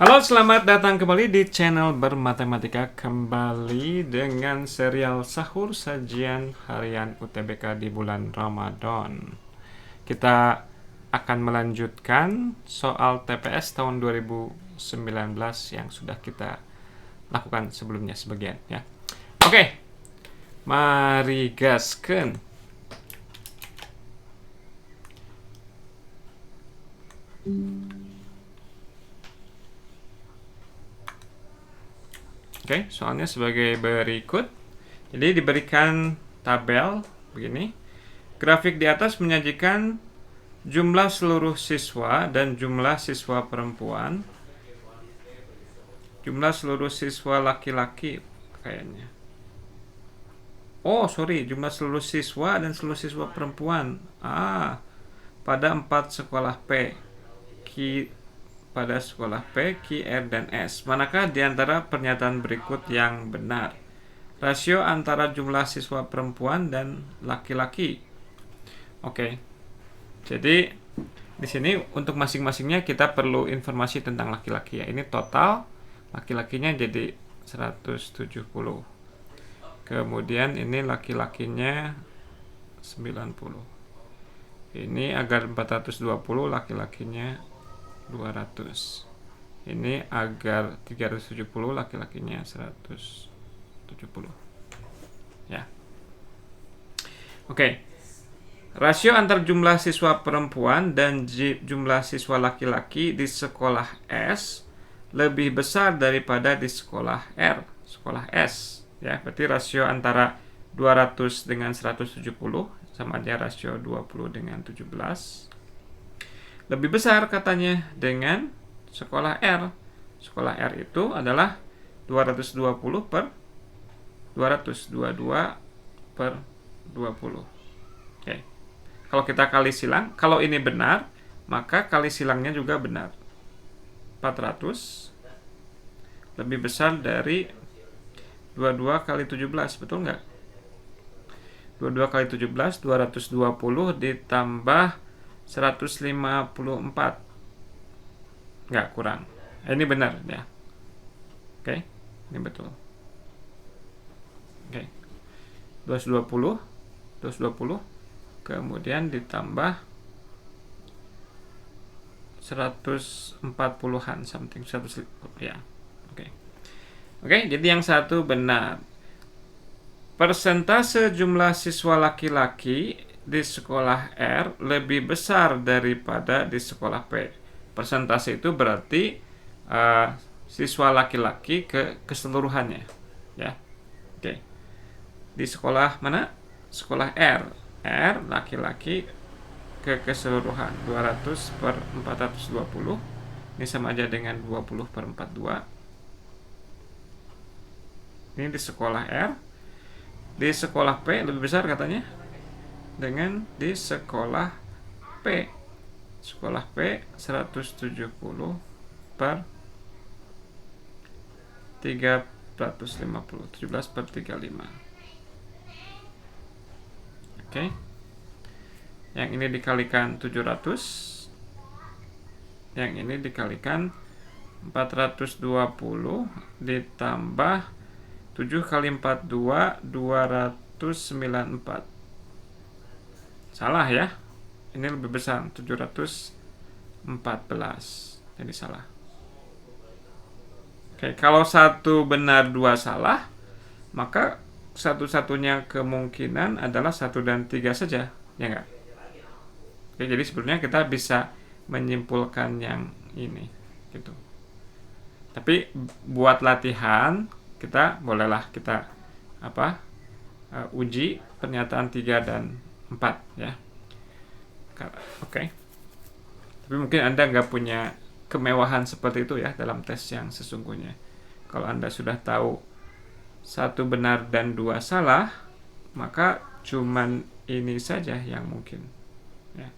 Halo, selamat datang kembali di channel Bermatematika, kembali dengan serial Sahur Sajian Harian UTBK di bulan Ramadan. Kita akan melanjutkan soal TPS tahun 2019 yang sudah kita lakukan sebelumnya sebagian ya. Oke, mari gaskeun. Oke, soalnya sebagai berikut. Jadi diberikan tabel begini. Grafik di atas menyajikan jumlah seluruh siswa dan jumlah siswa perempuan. Jumlah seluruh siswa laki-laki kayaknya. Oh, sorry, jumlah seluruh siswa dan seluruh siswa perempuan. Pada 4 sekolah P. Pada sekolah P, Q, R, dan S. Manakah di antara pernyataan berikut yang benar? Rasio antara jumlah siswa perempuan dan laki-laki. Oke. Jadi di sini untuk masing-masingnya kita perlu informasi tentang laki-laki ya. Ini total laki-lakinya jadi 170. Kemudian ini laki-lakinya 90. Ini agar 420, laki-lakinya 200. Ini agar 370, laki-lakinya 170. Ya. Oke. Rasio antar jumlah siswa perempuan dan jumlah siswa laki-laki di sekolah S lebih besar daripada di sekolah R, sekolah S. Ya, berarti rasio antara 200 dengan 170 sama aja rasio 20 dengan 17. Lebih besar katanya dengan sekolah R. Sekolah R itu adalah 220 per 222 per 20. Oke. Kalau kita kali silang, kalau ini benar, maka kali silangnya juga benar. 400 lebih besar dari 22 kali 17, betul nggak? 22 kali 17, 220 ditambah 154. Nggak, kurang. Ini benar ya. Oke, ini betul. Oke. 220 kemudian ditambah 140-an something, 100 ya. Oke. Oke, jadi yang satu benar. Persentase jumlah siswa laki-laki di sekolah R lebih besar daripada di sekolah P. Persentase itu berarti siswa laki-laki ke keseluruhannya, ya. Oke. Di sekolah mana? Sekolah R. R laki-laki ke keseluruhan 200 per 420. Ini sama aja dengan 20 per 42. Ini di sekolah R. Di sekolah P lebih besar katanya dengan di sekolah P. Sekolah P 170 per 350, 17 per 35. Oke. Yang ini dikalikan 700. Yang ini dikalikan 420 ditambah 7 kali 42, 294. Salah ya. Ini lebih besar, 714. Jadi salah. Oke, kalau satu benar dua salah, maka satu-satunya kemungkinan adalah 1 dan 3 saja, ya enggak? Oke, jadi sebetulnya kita bisa menyimpulkan yang ini gitu. Tapi buat latihan kita bolehlah kita uji pernyataan 3 dan 4 ya. Oke. Tapi mungkin Anda nggak punya kemewahan seperti itu ya dalam tes yang sesungguhnya. Kalau Anda sudah tahu 1 benar dan 2 salah, maka cuman ini saja yang mungkin ya.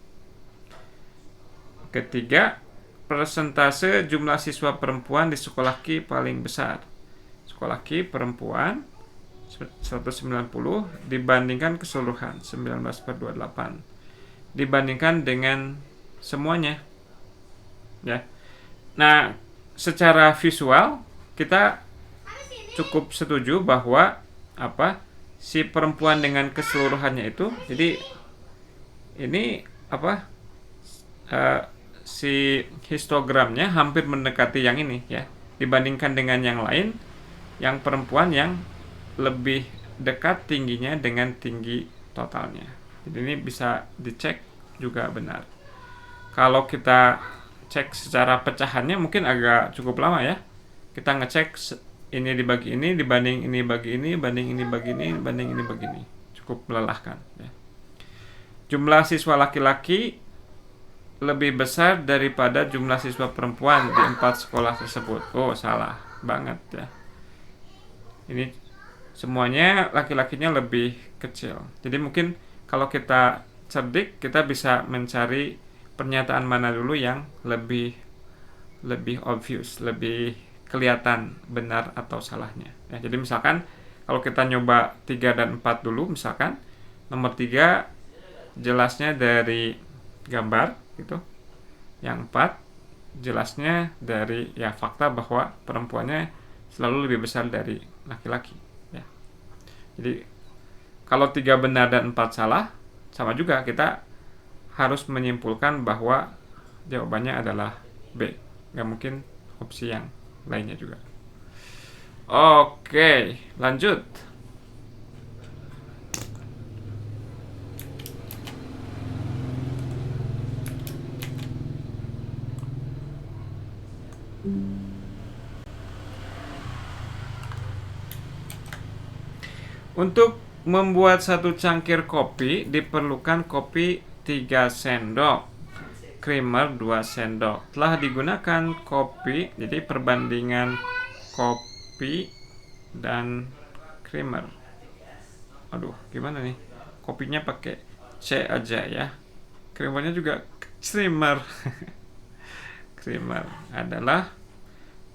Ketiga, persentase jumlah siswa perempuan di sekolah Q paling besar. Sekolah Q perempuan 190 dibandingkan keseluruhan 19 per 28. Dibandingkan dengan semuanya ya. Nah, secara visual kita cukup setuju bahwa apa si perempuan dengan keseluruhannya itu, jadi ini apa eh, si histogramnya hampir mendekati yang ini ya, dibandingkan dengan yang lain, yang perempuan yang lebih dekat tingginya dengan tinggi totalnya. Jadi ini bisa dicek juga benar. Kalau kita cek secara pecahannya mungkin agak cukup lama ya. Kita ngecek ini dibagi ini dibanding ini bagi ini, banding ini bagi ini, banding ini bagi ini. Cukup melelahkan ya. Jumlah siswa laki-laki lebih besar daripada jumlah siswa perempuan di 4 sekolah tersebut. Oh, salah banget ya. Ini semuanya laki-lakinya lebih kecil. Jadi mungkin kalau kita cerdik, kita bisa mencari pernyataan mana dulu yang lebih obvious, lebih kelihatan benar atau salahnya. Ya, jadi misalkan kalau kita nyoba 3 dan 4 dulu, misalkan nomor 3 jelasnya dari gambar gitu. Yang 4 jelasnya dari ya fakta bahwa perempuannya selalu lebih besar dari laki-laki ya. Jadi kalau 3 benar dan 4 salah, sama juga kita harus menyimpulkan bahwa jawabannya adalah B. Nggak mungkin opsi yang lainnya juga. Oke, lanjut. Untuk membuat satu cangkir kopi diperlukan kopi 3 sendok, creamer 2 sendok. Telah digunakan kopi, jadi perbandingan kopi dan creamer. Aduh, gimana nih? Kopinya pakai C aja ya. Creamernya juga creamer. Creamer adalah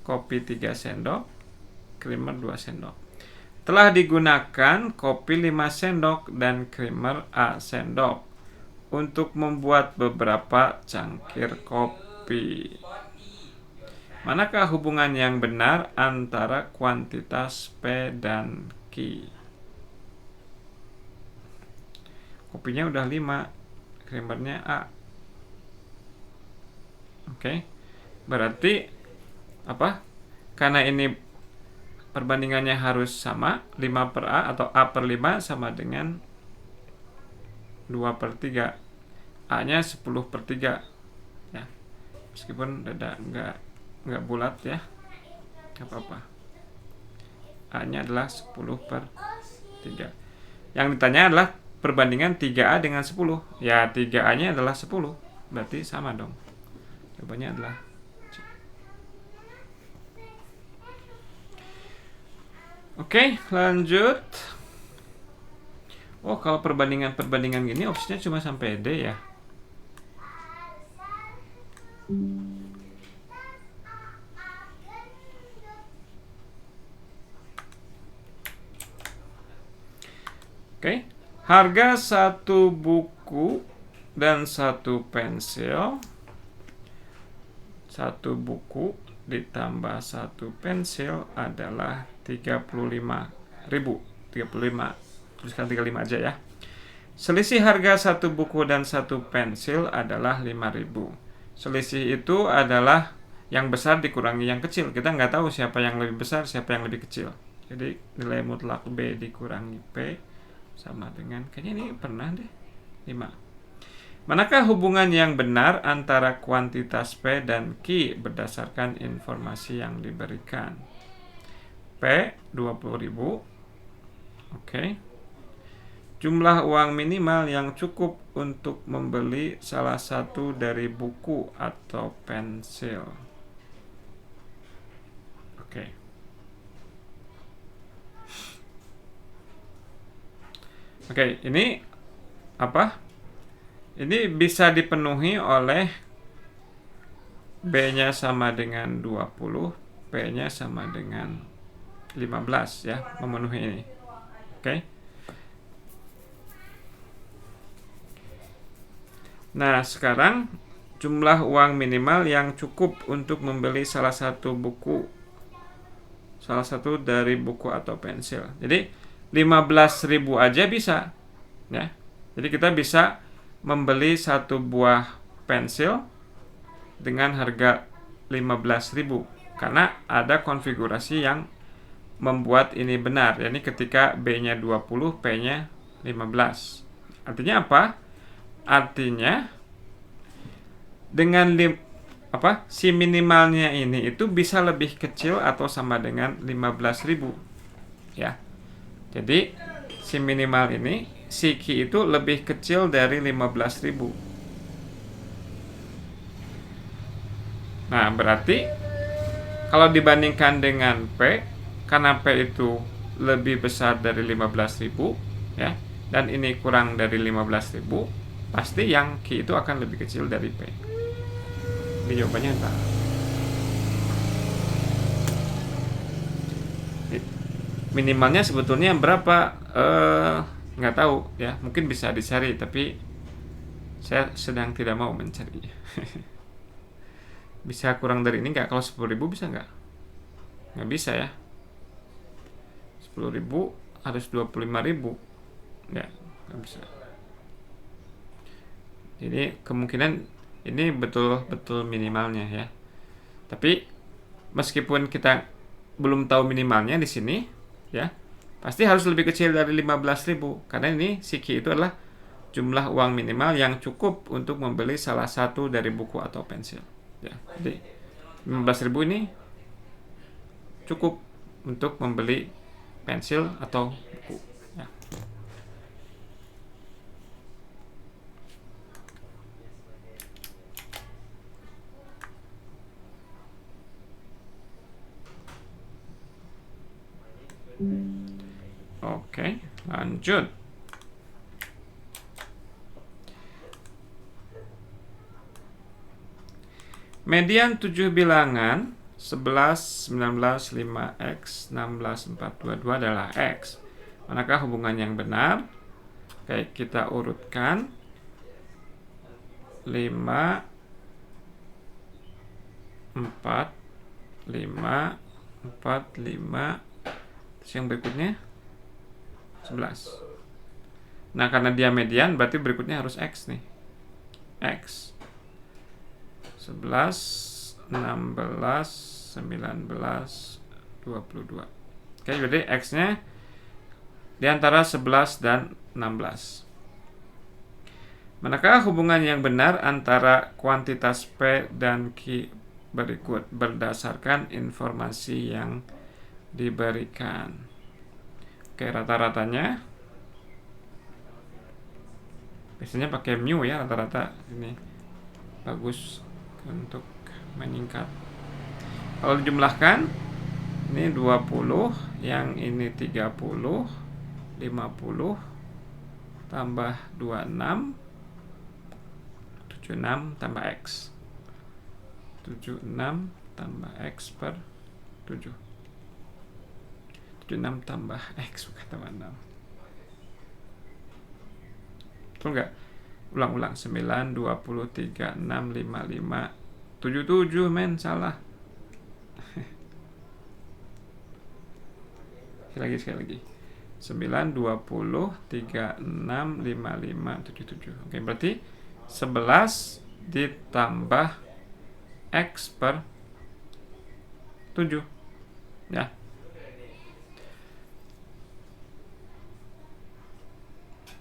kopi 3 sendok, creamer 2 sendok. Telah digunakan kopi 5 sendok dan creamer A sendok untuk membuat beberapa cangkir kopi. Manakah hubungan yang benar antara kuantitas P dan Q? Kopinya udah 5, creamernya A. Oke. Berarti apa? Karena ini perbandingannya harus sama, 5 per A atau A per 5 sama dengan 2 per 3. A nya 10 per 3 ya. Meskipun nggak bulat ya, nggak apa-apa. A nya adalah 10 per 3. Yang ditanya adalah perbandingan 3A dengan 10. Ya 3A nya adalah 10, berarti sama dong. Jawabannya adalah C. Oke, lanjut. Oh, kalau perbandingan gini opsinya cuma sampai D ya. Oke. Harga satu buku dan satu pensil. Satu buku ditambah satu pensil adalah 35.000. 35. Tuliskan 35 aja ya. Selisih harga satu buku dan satu pensil adalah 5.000. Selisih itu adalah yang besar dikurangi yang kecil. Kita nggak tahu siapa yang lebih besar, siapa yang lebih kecil. Jadi nilai mutlak B dikurangi P sama dengan, kayaknya ini pernah deh, 5. Manakah hubungan yang benar antara kuantitas P dan Q berdasarkan informasi yang diberikan? P 20.000. Oke. Jumlah uang minimal yang cukup untuk membeli salah satu dari buku atau pensil. Oke. Oke, ini apa? Ini bisa dipenuhi oleh B-nya sama dengan 20, P-nya sama dengan 15 ya, memenuhi ini. Oke. Nah, sekarang jumlah uang minimal yang cukup untuk membeli salah satu dari buku atau pensil. Jadi 15.000 aja bisa, ya. Jadi kita bisa membeli satu buah pensil dengan harga 15.000 karena ada konfigurasi yang membuat ini benar. Yani ketika B-nya 20, P-nya 15. Artinya apa? Artinya dengan si minimalnya ini itu bisa lebih kecil atau sama dengan 15.000, ya. Jadi si minimal ini, si Q itu lebih kecil dari 15.000. Nah, berarti kalau dibandingkan dengan P, karena P itu lebih besar dari 15.000, ya, dan ini kurang dari 15.000, pasti yang Q itu akan lebih kecil dari P. Ini jawabannya entah. Minimalnya sebetulnya berapa? Nggak tahu, ya. Mungkin bisa dicari, tapi saya sedang tidak mau mencari. Bisa kurang dari ini nggak? Kalau 10.000 bisa nggak? Nggak bisa, ya. 10.000 harus 25.000. Nggak bisa. Jadi kemungkinan ini betul-betul minimalnya, ya. Tapi meskipun kita belum tahu minimalnya di sini, ya, pasti harus lebih kecil dari 15.000 karena ini si Q itu adalah jumlah uang minimal yang cukup untuk membeli salah satu dari buku atau pensil, ya. Jadi 15.000 ini cukup untuk membeli pensil atau buku, ya. Oke, lanjut. Median 7 bilangan 11, 19, 5x, 16, 4, 22 adalah x. Manakah hubungan yang benar? Oke, kita urutkan 5, 4, 5, 4, 5. Terus yang berikutnya 11. Nah, karena dia median berarti berikutnya harus x nih. X 11, 16, 19, 22. Oke, jadi x-nya di antara 11 dan 16. Manakah hubungan yang benar antara kuantitas P dan Q berikut berdasarkan informasi yang diberikan? Oke, rata-ratanya biasanya pakai mu, ya, rata-rata ini bagus untuk meningkat. Kalau dijumlahkan ini 20, yang ini 30, 50 tambah 26, 76 tambah x. 76 tambah x per 7. 76 tambah x bukan tambah 6. Betul nggak? Ulang-ulang. 9, 20, 3, 6, 5, 5, 77, men, salah. Sekali lagi. 9, 20, 3, 6, 5, 5, 77. Oke, berarti 11 ditambah x per 7, ya.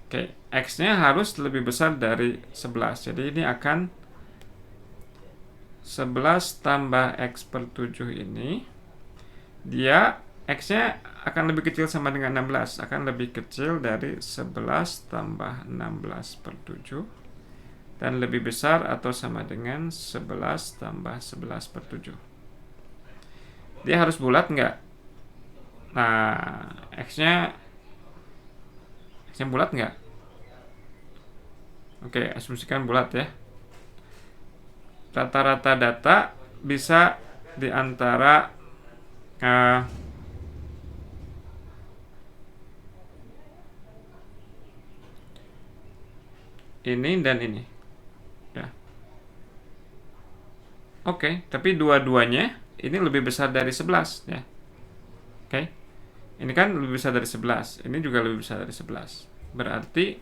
Oke, x-nya harus lebih besar dari 11. Jadi ini akan 11 tambah x per 7 ini, dia x-nya akan lebih kecil sama dengan 16, akan lebih kecil dari 11 tambah 16 per 7, dan lebih besar atau sama dengan 11 tambah 11 per 7. Dia harus bulat nggak? Nah, x-nya bulat nggak? Oke, asumsikan bulat, ya. Rata-rata data bisa di antara ini dan ini, ya. Oke, tapi dua-duanya ini lebih besar dari 11 ya. Oke. Ini kan lebih besar dari 11, ini juga lebih besar dari 11. Berarti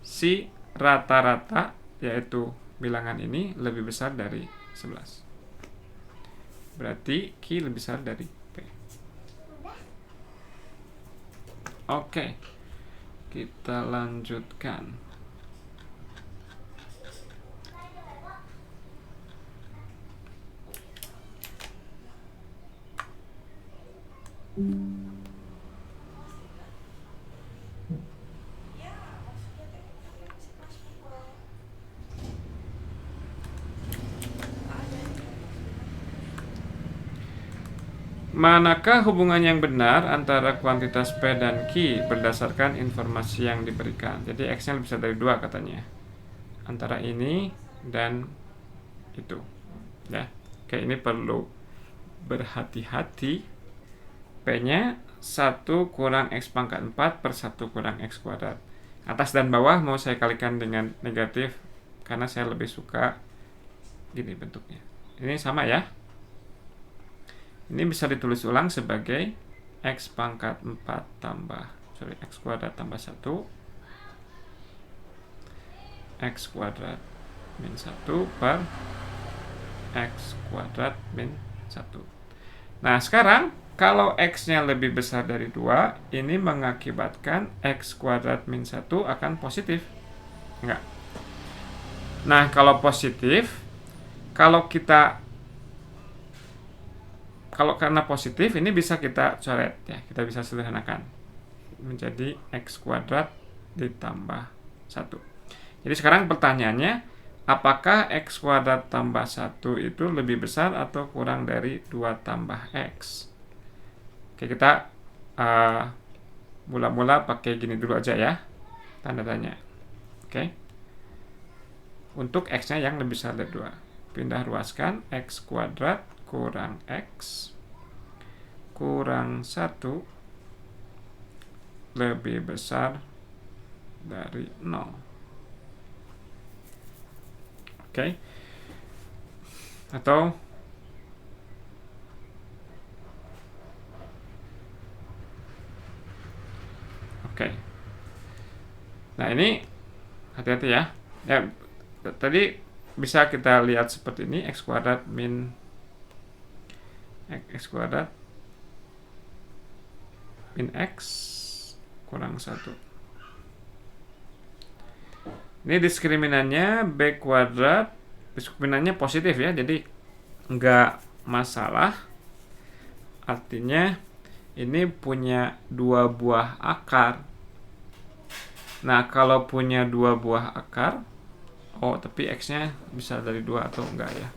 si rata-rata yaitu bilangan ini lebih besar dari 11. Berarti Q lebih besar dari P. Oke. Kita lanjutkan. Manakah hubungan yang benar antara kuantitas P dan Q berdasarkan informasi yang diberikan? Jadi X-nya lebih besar dari 2 katanya. Antara ini dan itu. Ya. Oke, ini perlu berhati-hati. P-nya 1 kurang X pangkat 4 per 1 kurang X kuadrat. Atas dan bawah mau saya kalikan dengan negatif karena saya lebih suka gini bentuknya. Ini sama ya. Ini bisa ditulis ulang sebagai X pangkat 4 X kuadrat tambah 1 X kuadrat min 1 per X kuadrat min 1. Nah, sekarang kalau X-nya lebih besar dari 2, ini mengakibatkan X kuadrat min 1 akan positif. Enggak. Nah, kalau positif, kalau karena positif, ini bisa kita coret ya, kita bisa sederhanakan menjadi X kuadrat ditambah 1. Jadi sekarang pertanyaannya, apakah X kuadrat tambah 1 itu lebih besar atau kurang dari 2 tambah X? Oke, kita mula-mula pakai gini dulu aja ya, tanda tanya. Oke. Untuk X-nya yang lebih besar dari 2, pindah ruaskan X kuadrat kurang X kurang 1 lebih besar dari 0. Oke. Atau oke. Nah, ini hati-hati ya. Ya, tadi bisa kita lihat seperti ini, X kuadrat min X kuadrat min X kurang 1. Ini diskriminannya B kuadrat, diskriminannya positif ya, jadi nggak masalah. Artinya ini punya 2 buah akar. Nah, kalau punya 2 buah akar, tapi X-nya bisa dari 2 atau enggak ya?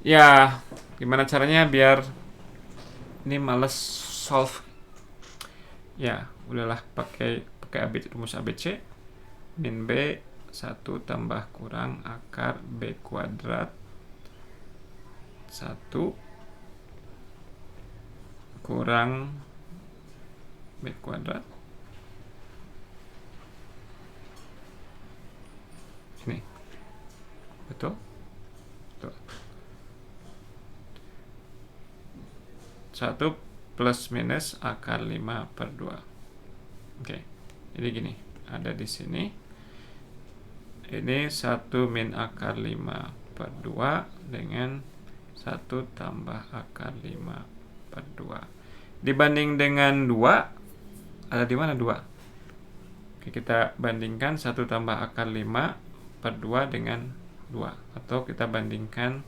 Ya, gimana caranya biar ini males solve? Ya, udahlah pakai rumus ABC. Min B 1 tambah kurang akar B kuadrat 1 kurang B kuadrat. Ini betul? Betul. 1 plus minus akar 5 per 2. Oke, jadi gini, ada di sini. Ini 1 min akar 5 per 2 dengan 1 tambah akar 5 per 2. Dibanding dengan 2, ada di mana 2? Oke, kita bandingkan 1 tambah akar 5 per 2 dengan 2. Atau kita bandingkan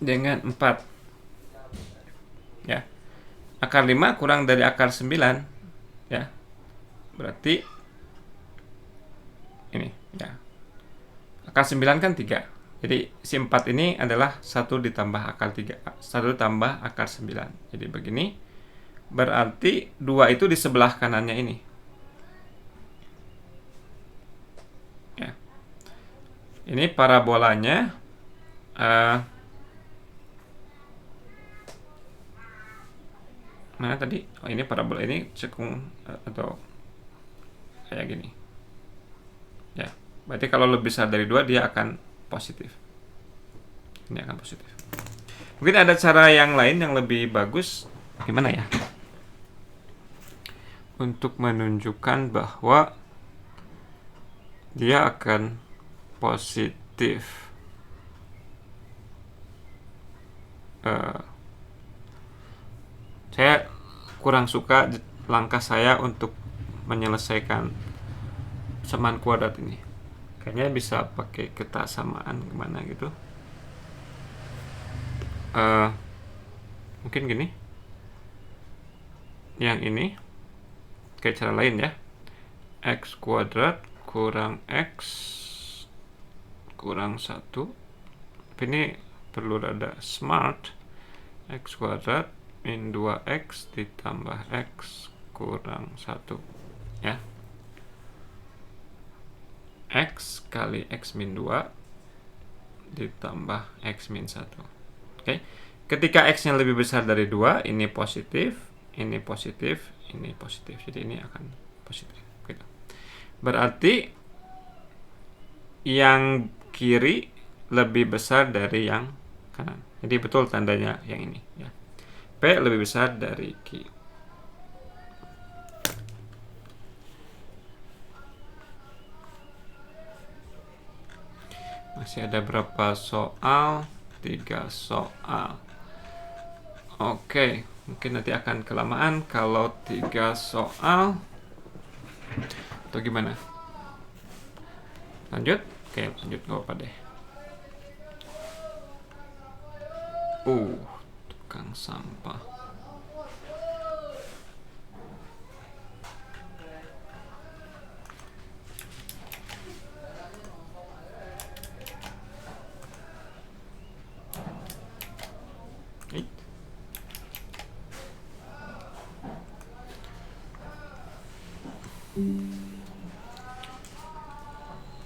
dengan 4. Ya. Akar 5 kurang dari akar 9. Ya. Berarti ini ya. Akar 9 kan 3. Jadi si 4 ini adalah 1 ditambah akar 3, 1 tambah akar 9. Jadi begini. Berarti 2 itu di sebelah kanannya ini. Ya. Ini parabolanya mana tadi? Ini parabola ini cekung atau kayak gini. Ya. Berarti kalau lebih besar dari 2 dia akan positif. Ini akan positif. Mungkin ada cara yang lain yang lebih bagus. Gimana ya? Untuk menunjukkan bahwa dia akan positif. Saya kurang suka langkah saya untuk menyelesaikan samaan kuadrat ini. Kayaknya bisa pakai kesamaan gimana gitu. Mungkin gini. Yang ini kayak cara lain ya. X kuadrat kurang X kurang 1. Tapi ini perlu ada smart. X kuadrat min 2X ditambah X kurang 1 ya. X kali X min 2 ditambah X min 1. Oke. Ketika X-nya lebih besar dari 2, ini positif, ini positif, ini positif. Jadi ini akan positif. Gitu. Berarti yang kiri lebih besar dari yang kanan. Jadi betul tandanya yang ini ya. P lebih besar dari Q. Masih ada berapa soal? 3 soal. Oke, mungkin nanti akan kelamaan kalau 3 soal. Atau gimana? Lanjut? Oke, lanjut, gak apa-apa deh. Tukang sampah.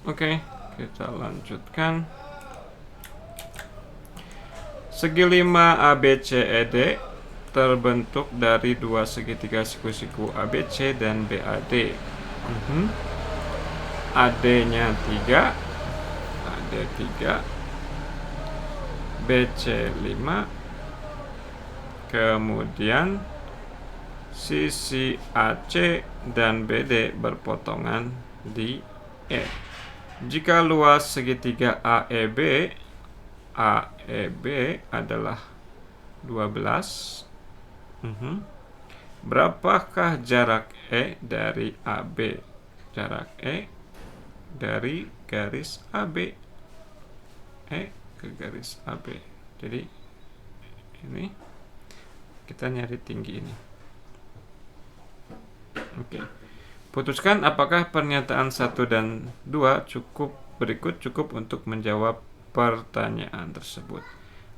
Oke, kita lanjutkan. Segi 5 ABCED terbentuk dari 2 segitiga siku-siku ABC dan BAD. AD-nya 3, AD 3, BC 5, kemudian sisi AC dan BD berpotongan di E. Jika luas segitiga AEB adalah 12, berapakah jarak E dari AB? Jarak E dari garis AB. E ke garis AB. Jadi ini kita nyari tinggi ini. Oke. Putuskan apakah pernyataan 1 dan 2 berikut cukup untuk menjawab pertanyaan tersebut.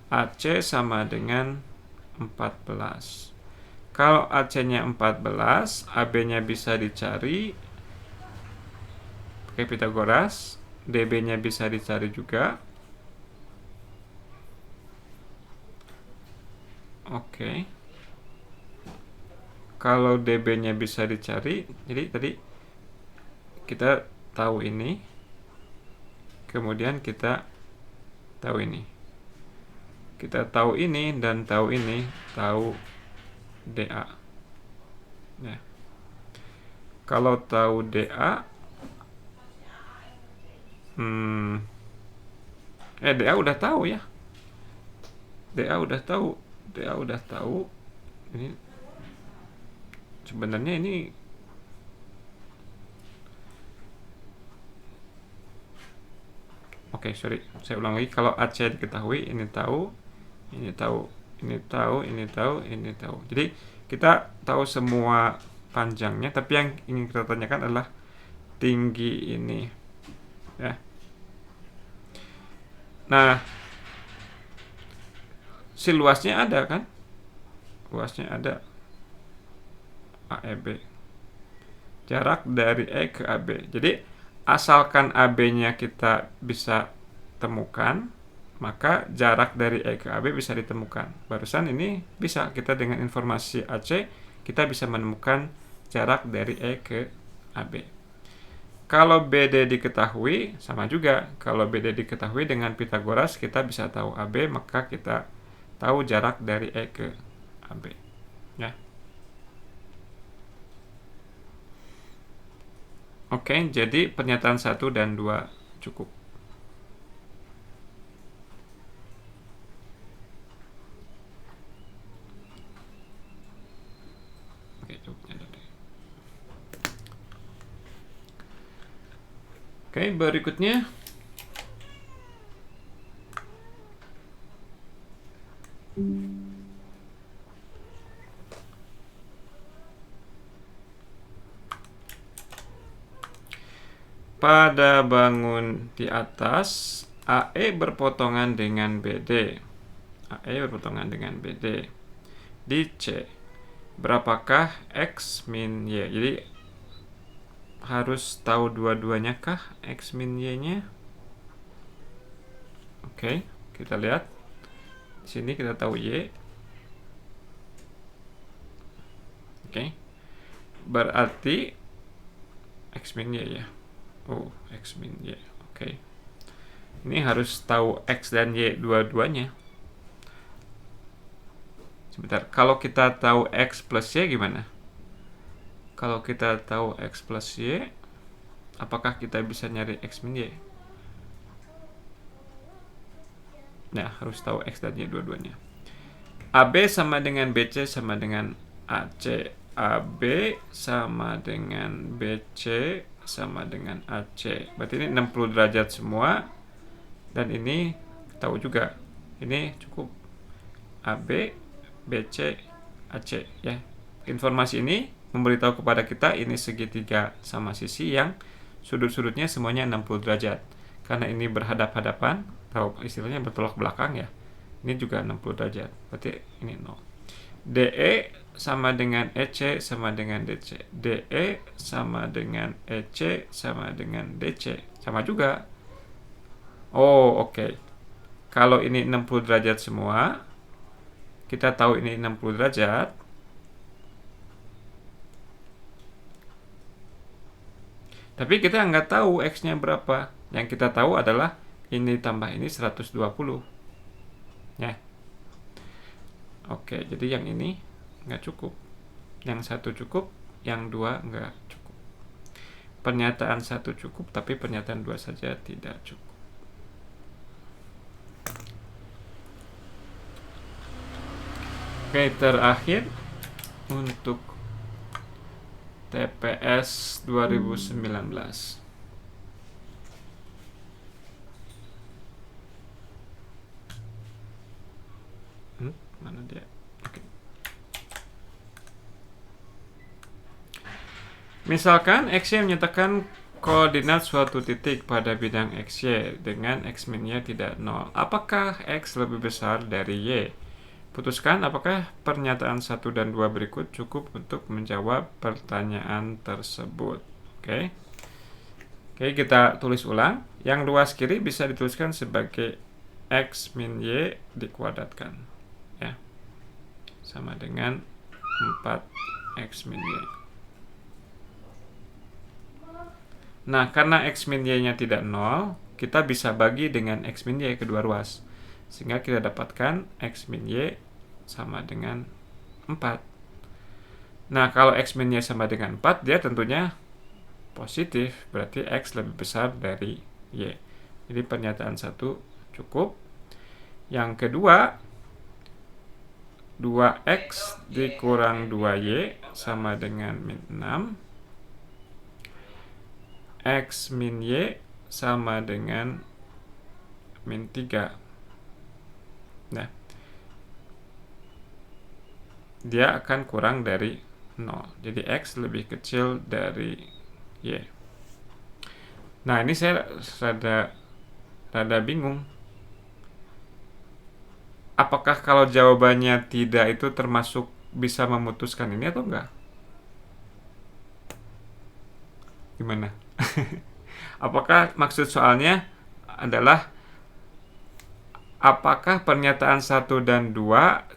AC sama dengan 14. Kalau AC-nya 14, AB-nya bisa dicari pakai Pitagoras, DB-nya bisa dicari juga. Oke. Kalau DB-nya bisa dicari, jadi tadi kita tahu ini, kemudian kita tahu ini. Kita tahu ini dan tahu ini, tahu DA. Ya. Kalau tahu DA, DA udah tahu ya. DA udah tahu. DA udah tahu. Ini sebenarnya ini sorry, saya ulang lagi. Kalau AC diketahui, ini tahu, ini tahu, ini tahu, ini tahu, ini tahu. Jadi kita tahu semua panjangnya, tapi yang ingin kita tanyakan adalah tinggi ini ya. Nah, si luasnya ada kan? Luasnya ada. AEB. Jarak dari E ke AB. Jadi asalkan AB-nya kita bisa temukan, maka jarak dari E ke AB bisa ditemukan. Barusan ini bisa kita dengan informasi AC kita bisa menemukan jarak dari E ke AB. Kalau BD diketahui, sama juga. Kalau BD diketahui dengan Pythagoras, kita bisa tahu AB, maka kita tahu jarak dari E ke AB. Ya. Oke, jadi pernyataan 1 dan 2 cukup. Oke, cukupnya dari. Oke, berikutnya. Pada bangun di atas, AE berpotongan dengan BD. AE berpotongan dengan BD. Di C, berapakah X min Y? Jadi harus tahu dua-duanya kah X min Y-nya? Oke, kita lihat. Di sini kita tahu Y. Oke. Berarti X min Y ya. Oh, X min Y. Oke. Ini harus tahu X dan Y dua-duanya. Sebentar, kalau kita tahu X plus Y gimana? Kalau kita tahu X plus Y, apakah kita bisa nyari X min Y? Nah, harus tahu X dan Y dua-duanya. AB sama dengan BC sama dengan AC. AB sama dengan BC sama dengan AC. Berarti ini 60 derajat semua. Dan ini tahu juga. Ini cukup. AB, BC, AC ya. Informasi ini memberitahu kepada kita ini segitiga sama sisi yang sudut-sudutnya semuanya 60 derajat. Karena ini berhadap-hadapan, atau istilahnya bertolak belakang ya. Ini juga 60 derajat. Berarti ini 0. DE sama dengan EC sama dengan DC. DE sama dengan EC sama dengan DC. Sama juga. Oh, oke. Kalau ini 60 derajat semua, kita tahu ini 60 derajat. Tapi kita nggak tahu X-nya berapa. Yang kita tahu adalah ini tambah ini 120. Ya. Oke, jadi yang ini nggak cukup. Yang satu cukup, yang dua nggak cukup. Pernyataan 1 cukup, tapi pernyataan 2 saja tidak cukup. Oke, terakhir untuk TPS 2019. Mana dia? Oke. Misalkan XY menyatakan koordinat suatu titik pada bidang XY dengan X min-nya tidak 0. Apakah X lebih besar dari Y? Putuskan apakah pernyataan 1 dan 2 berikut cukup untuk menjawab pertanyaan tersebut. Oke. Oke, kita tulis ulang. Yang luas kiri bisa dituliskan sebagai X min Y dikuadratkan. Ya. Sama dengan 4X min Y. Nah, karena X min Y-nya tidak 0, kita bisa bagi dengan X min Y kedua ruas. Sehingga kita dapatkan X min Y sama dengan 4. Nah, kalau X min Y sama dengan 4, dia tentunya positif. Berarti X lebih besar dari Y. Jadi pernyataan 1 cukup. Yang kedua, 2X dikurang 2Y sama dengan min 6. X min Y sama dengan min 3. Nah, dia akan kurang dari 0. Jadi X lebih kecil dari Y. Nah, ini saya rada bingung. Apakah kalau jawabannya tidak itu termasuk bisa memutuskan ini atau enggak? Gimana? Apakah maksud soalnya adalah apakah pernyataan 1 dan 2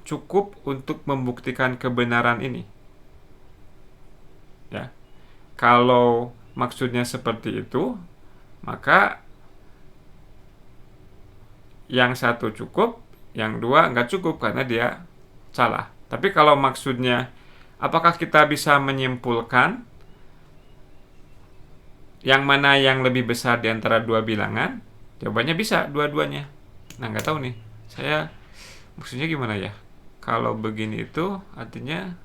cukup untuk membuktikan kebenaran ini? Ya. Kalau maksudnya seperti itu, maka yang satu cukup, yang dua nggak cukup karena dia salah. Tapi kalau maksudnya, apakah kita bisa menyimpulkan yang mana yang lebih besar di antara dua bilangan? Jawabannya bisa, dua-duanya. Nah, nggak tahu nih, saya maksudnya gimana ya? Kalau begini itu artinya,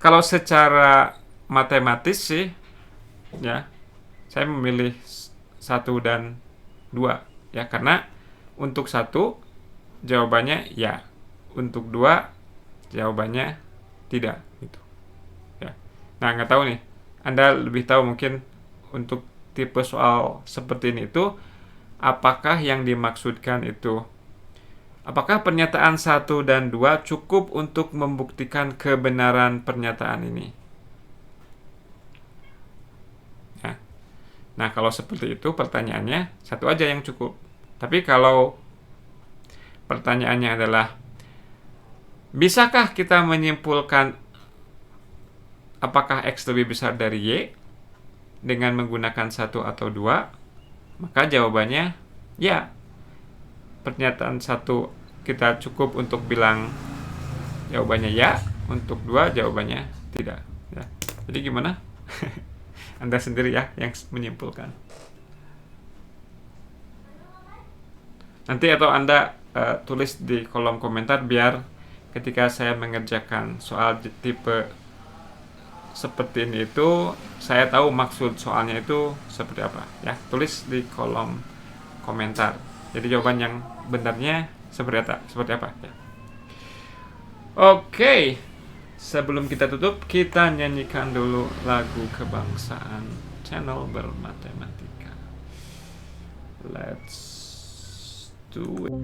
kalau secara matematis sih, ya, saya memilih 1 dan 2, ya, karena untuk 1 jawabannya ya, untuk 2 jawabannya tidak, gitu. Ya. Nah, nggak tahu nih, Anda lebih tahu mungkin untuk tipe soal seperti ini itu, apakah yang dimaksudkan itu, apakah pernyataan 1 dan 2 cukup untuk membuktikan kebenaran pernyataan ini? Nah, kalau seperti itu pertanyaannya 1 aja yang cukup. Tapi kalau pertanyaannya adalah, bisakah kita menyimpulkan apakah X lebih besar dari Y dengan menggunakan 1 atau 2? Maka jawabannya ya. Pernyataan 1 kita cukup untuk bilang jawabannya ya, untuk 2 jawabannya tidak. Ya. Jadi gimana? Anda sendiri ya yang menyimpulkan. Nanti atau Anda tulis di kolom komentar biar ketika saya mengerjakan soal tipe seperti ini itu, saya tahu maksud soalnya itu seperti apa, ya. Tulis di kolom komentar. Jadi jawaban yang benarnya seperti apa ya. Oke. Sebelum kita tutup, kita nyanyikan dulu lagu kebangsaan channel Bermatematika. Let's do it.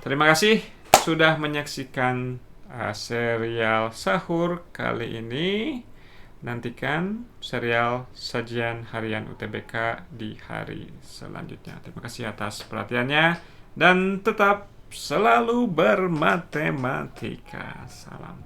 Terima kasih sudah menyaksikan serial sahur kali ini. Nantikan serial sajian harian UTBK di hari selanjutnya. Terima kasih atas perhatiannya dan tetap selalu bermatematika. Salam.